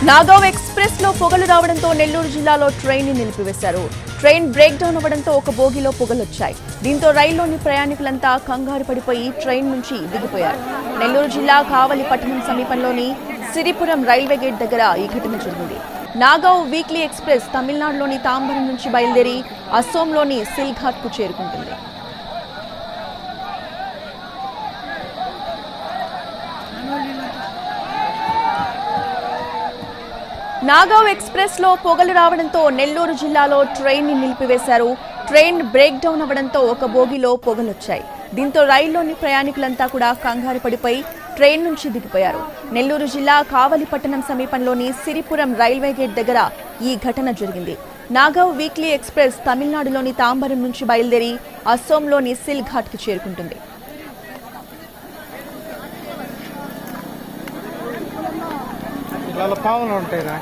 Nagaon express లో పొగలు రావడంతో నెల్లూరు జిల్లాలో ట్రైన్ ని నిలిపివేశారు. ట్రైన్ బ్రేక్ డౌన్ అవ్వడంతో ఒక బోగిలో పొగలొచ్చాయి. దీంతో రైల్లోని ప్రయాణికులంతా కంగారు పడిపోయి ట్రైన్ నుంచి దిగిపోయారు. నెల్లూరు జిల్లా కావలి పట్టణం సమీపంలోని సిరిపురం రైల్వే గేట్ దగ్గర ఈ ఘటన జరిగింది. నాగవ్ వీక్లీ ఎక్స్ప్రెస్ తమిళనాడులోని తాంబరం నుంచి బయలుదేరి అస్సోంలోని సిల్ఘాట్ కు చేరుకుంటుంది. నాగవ్ ఎక్స్ప్రెస్ లో పొగలు రావడంతో నెల్లూరు జిల్లాలో ట్రైన్ ని నిలిపివేశారు. ట్రైన్ బ్రేక్ డౌన్ అవ్వడంతో ఒక బోగిలో పొగలొచ్చాయి. దీంతో రైల్లోని ప్రయాణికులంతా కూడా కంగారు పడిపోయి ట్రైన్ నుంచి దిగిపోయారు. నెల్లూరు జిల్లా కావలి పట్టణం సమీపంలోని సిరిపురం రైల్వే గేట్ దగ్గర ఈ ఘటన జరిగింది. నాగవ్ వీక్లీ ఎక్స్ప్రెస్ తమిళనాడులోని తాంబరం నుంచి బయలుదేరి అస్సోంలోని సిల్ఘాట్ కు చేరుకుంటుంది. పాములు ఉంటాయిరా.